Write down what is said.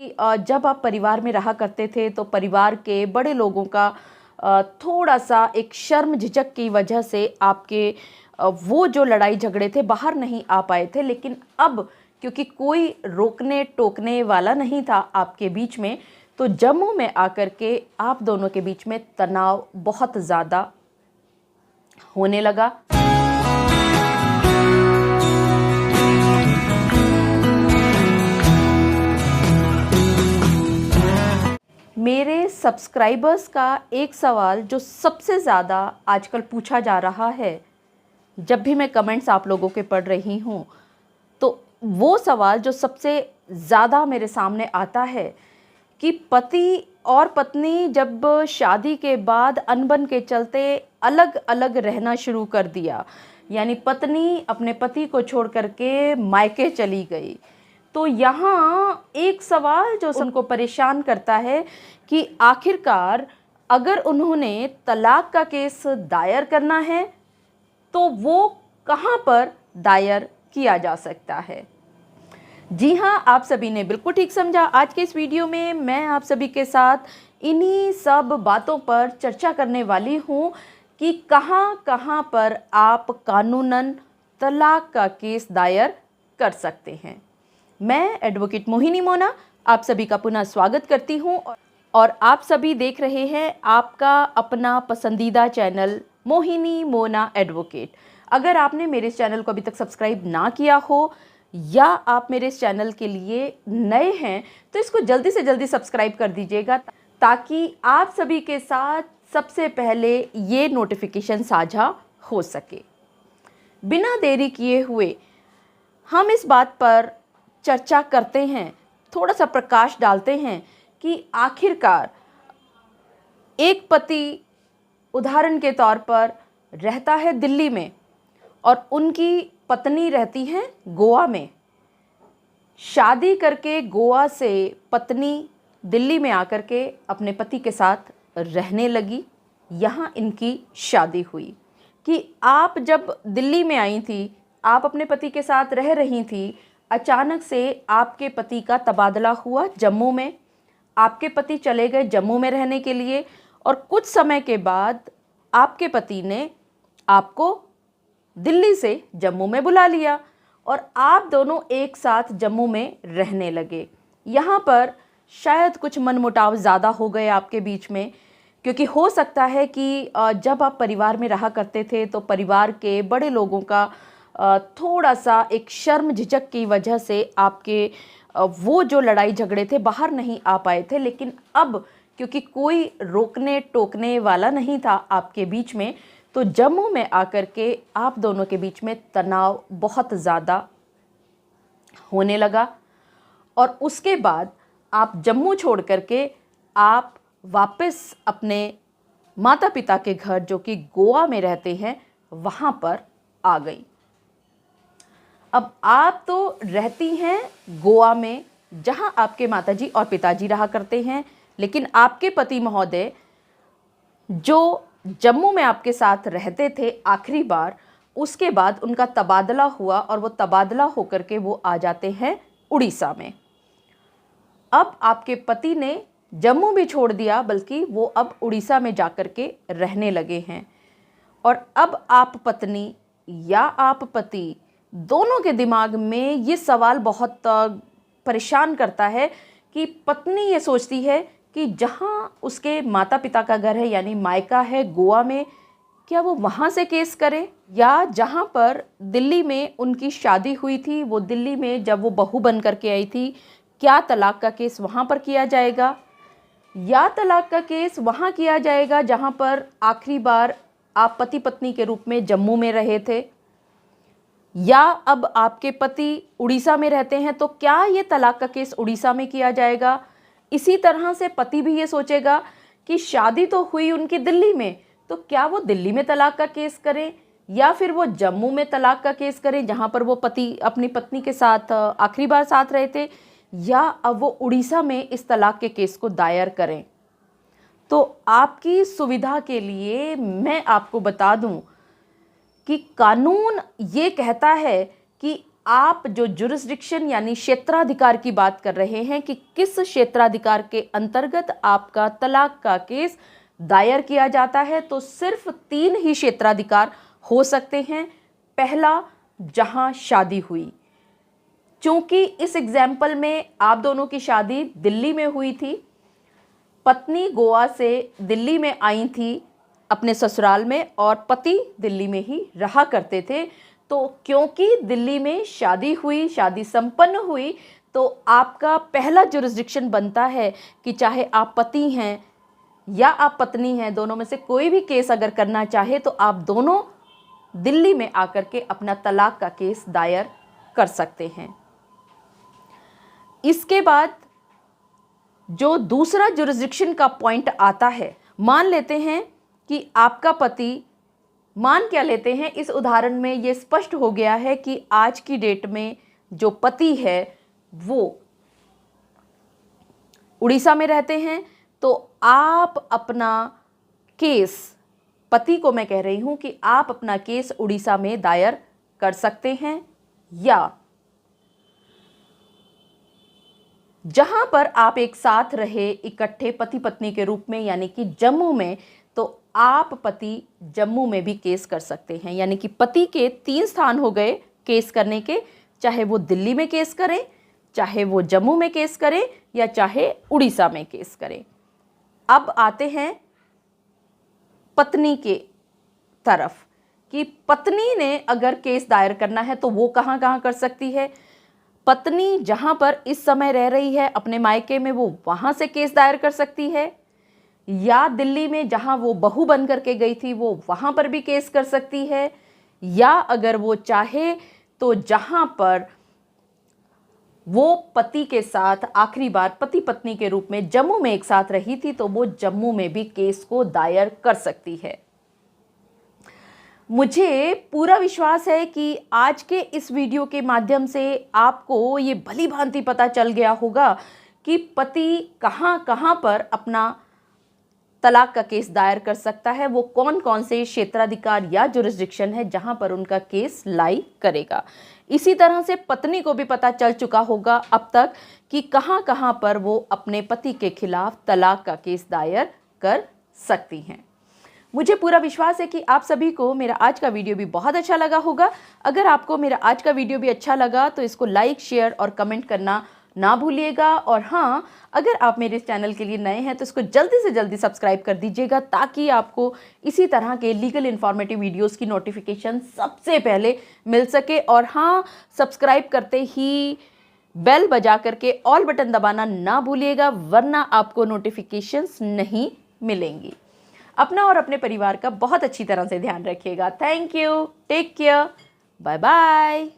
जब आप परिवार में रहा करते थे तो परिवार के बड़े लोगों का थोड़ा सा एक शर्म झिझक की वजह से आपके वो जो लड़ाई झगड़े थे बाहर नहीं आ पाए थे, लेकिन अब क्योंकि कोई रोकने टोकने वाला नहीं था आपके बीच में, तो जम्मू में आकर के आप दोनों के बीच में तनाव बहुत ज़्यादा होने लगा। मेरे सब्सक्राइबर्स का एक सवाल जो सबसे ज़्यादा आजकल पूछा जा रहा है, जब भी मैं कमेंट्स आप लोगों के पढ़ रही हूँ, तो वो सवाल जो सबसे ज़्यादा मेरे सामने आता है कि पति और पत्नी जब शादी के बाद अनबन के चलते अलग अलग रहना शुरू कर दिया, यानी पत्नी अपने पति को छोड़ करके मायके चली गई, तो यहाँ एक सवाल जो उनको परेशान करता है कि आखिरकार अगर उन्होंने तलाक का केस दायर करना है तो वो कहाँ पर दायर किया जा सकता है। जी हाँ, आप सभी ने बिल्कुल ठीक समझा। आज के इस वीडियो में मैं आप सभी के साथ इन्हीं सब बातों पर चर्चा करने वाली हूँ कि कहाँ कहाँ पर आप कानूनन तलाक का केस दायर कर सकते हैं। मैं एडवोकेट मोहिनी मोना आप सभी का पुनः स्वागत करती हूँ और आप सभी देख रहे हैं आपका अपना पसंदीदा चैनल मोहिनी मोना एडवोकेट। अगर आपने मेरे इस चैनल को अभी तक सब्सक्राइब ना किया हो या आप मेरे इस चैनल के लिए नए हैं तो इसको जल्दी से जल्दी सब्सक्राइब कर दीजिएगा, ताकि आप सभी के साथ सबसे पहले ये नोटिफिकेशन साझा हो सके। बिना देरी किए हुए हम इस बात पर चर्चा करते हैं, थोड़ा सा प्रकाश डालते हैं कि आखिरकार एक पति उदाहरण के तौर पर रहता है दिल्ली में और उनकी पत्नी रहती है गोवा में। शादी करके गोवा से पत्नी दिल्ली में आकर के अपने पति के साथ रहने लगी। यहाँ इनकी शादी हुई कि आप जब दिल्ली में आई थी, आप अपने पति के साथ रह रही थी, अचानक से आपके पति का तबादला हुआ जम्मू में। आपके पति चले गए जम्मू में रहने के लिए और कुछ समय के बाद आपके पति ने आपको दिल्ली से जम्मू में बुला लिया और आप दोनों एक साथ जम्मू में रहने लगे। यहाँ पर शायद कुछ मनमुटाव ज़्यादा हो गए आपके बीच में, क्योंकि हो सकता है कि जब आप परिवार में रहा करते थे तो परिवार के बड़े लोगों का थोड़ा सा एक शर्म झिझक की वजह से आपके वो जो लड़ाई झगड़े थे बाहर नहीं आ पाए थे, लेकिन अब क्योंकि कोई रोकने टोकने वाला नहीं था आपके बीच में, तो जम्मू में आकर के आप दोनों के बीच में तनाव बहुत ज़्यादा होने लगा और उसके बाद आप जम्मू छोड़ करके आप वापस अपने माता पिता के घर जो कि गोवा में रहते हैं वहाँ पर आ गई। अब आप तो रहती हैं गोवा में जहाँ आपके माताजी और पिताजी रहा करते हैं, लेकिन आपके पति महोदय जो जम्मू में आपके साथ रहते थे आखिरी बार, उसके बाद उनका तबादला हुआ और वो तबादला होकर के वो आ जाते हैं उड़ीसा में। अब आपके पति ने जम्मू भी छोड़ दिया, बल्कि वो अब उड़ीसा में जाकर के रहने लगे हैं और अब आप पत्नी या आप पति दोनों के दिमाग में ये सवाल बहुत परेशान करता है कि पत्नी ये सोचती है कि जहाँ उसके माता पिता का घर है यानी मायका है गोवा में, क्या वो वहाँ से केस करे, या जहाँ पर दिल्ली में उनकी शादी हुई थी, वो दिल्ली में जब वो बहू बन करके आई थी, क्या तलाक का केस वहाँ पर किया जाएगा, या तलाक का केस वहाँ किया जाएगा जहाँ पर आखिरी बार आप पति पत्नी के रूप में जम्मू में रहे थे, या अब आपके पति उड़ीसा में रहते हैं तो क्या ये तलाक का केस उड़ीसा में किया जाएगा। इसी तरह से पति भी ये सोचेगा कि शादी तो हुई उनकी दिल्ली में, तो क्या वो दिल्ली में तलाक का केस करें या फिर वो जम्मू में तलाक का केस करें जहाँ पर वो पति अपनी पत्नी के साथ आखिरी बार साथ रहे थे, या अब वो उड़ीसा में इस तलाक के केस को दायर करें। तो आपकी सुविधा के लिए मैं आपको बता दूं कि कानून ये कहता है कि आप जो जुरिस्डिक्शन यानी क्षेत्राधिकार की बात कर रहे हैं कि किस क्षेत्राधिकार के अंतर्गत आपका तलाक का केस दायर किया जाता है, तो सिर्फ 3 ही क्षेत्राधिकार हो सकते हैं। पहला, जहां शादी हुई। चूंकि इस एग्जाम्पल में आप दोनों की शादी दिल्ली में हुई थी, पत्नी गोवा से दिल्ली में आई थी अपने ससुराल में और पति दिल्ली में ही रहा करते थे, तो क्योंकि दिल्ली में शादी हुई, शादी संपन्न हुई, तो आपका पहला जुरिस्डिक्शन बनता है कि चाहे आप पति हैं या आप पत्नी हैं, दोनों में से कोई भी केस अगर करना चाहे तो आप दोनों दिल्ली में आकर के अपना तलाक का केस दायर कर सकते हैं। इसके बाद जो दूसरा जुरिस्डिक्शन का पॉइंट आता है, मान लेते हैं कि आपका पति, मान क्या लेते हैं, इस उदाहरण में ये स्पष्ट हो गया है कि आज की डेट में जो पति है वो उड़ीसा में रहते हैं, तो आप अपना केस, पति को मैं कह रही हूं कि आप अपना केस उड़ीसा में दायर कर सकते हैं, या जहां पर आप एक साथ रहे इकट्ठे पति पत्नी के रूप में यानी कि जम्मू में, तो आप पति जम्मू में भी केस कर सकते हैं। यानी कि पति के 3 स्थान हो गए केस करने के, चाहे वो दिल्ली में केस करें, चाहे वो जम्मू में केस करें, या चाहे उड़ीसा में केस करें। अब आते हैं पत्नी के तरफ कि पत्नी ने अगर केस दायर करना है तो वो कहाँ कहाँ कर सकती है। पत्नी जहाँ पर इस समय रह रही है अपने मायके में, वो वहाँ से केस दायर कर सकती है, या दिल्ली में जहाँ वो बहू बन करके गई थी वो वहाँ पर भी केस कर सकती है, या अगर वो चाहे तो जहाँ पर वो पति के साथ आखिरी बार पति पत्नी के रूप में जम्मू में एक साथ रही थी, तो वो जम्मू में भी केस को दायर कर सकती है। मुझे पूरा विश्वास है कि आज के इस वीडियो के माध्यम से आपको ये भली भांति पता चल गया होगा कि पति कहाँ कहाँ पर अपना तलाक का केस दायर कर सकता है, वो कौन कौन से क्षेत्राधिकार या जुरिस्डिक्शन है जहां पर उनका केस लाई करेगा। इसी तरह से पत्नी को भी पता चल चुका होगा अब तक कि कहां कहां पर वो अपने पति के खिलाफ तलाक का केस दायर कर सकती हैं। मुझे पूरा विश्वास है कि आप सभी को मेरा आज का वीडियो भी बहुत अच्छा लगा होगा। अगर आपको मेरा आज का वीडियो भी अच्छा लगा तो इसको लाइक, शेयर और कमेंट करना ना भूलिएगा। और हाँ, अगर आप मेरे इस चैनल के लिए नए हैं तो इसको जल्दी से जल्दी सब्सक्राइब कर दीजिएगा, ताकि आपको इसी तरह के लीगल इन्फॉर्मेटिव वीडियोस की नोटिफिकेशन सबसे पहले मिल सके। और हाँ, सब्सक्राइब करते ही बेल बजा करके ऑल बटन दबाना ना भूलिएगा, वरना आपको नोटिफिकेशंस नहीं मिलेंगी। अपना और अपने परिवार का बहुत अच्छी तरह से ध्यान रखिएगा। Thank you, take care, bye bye.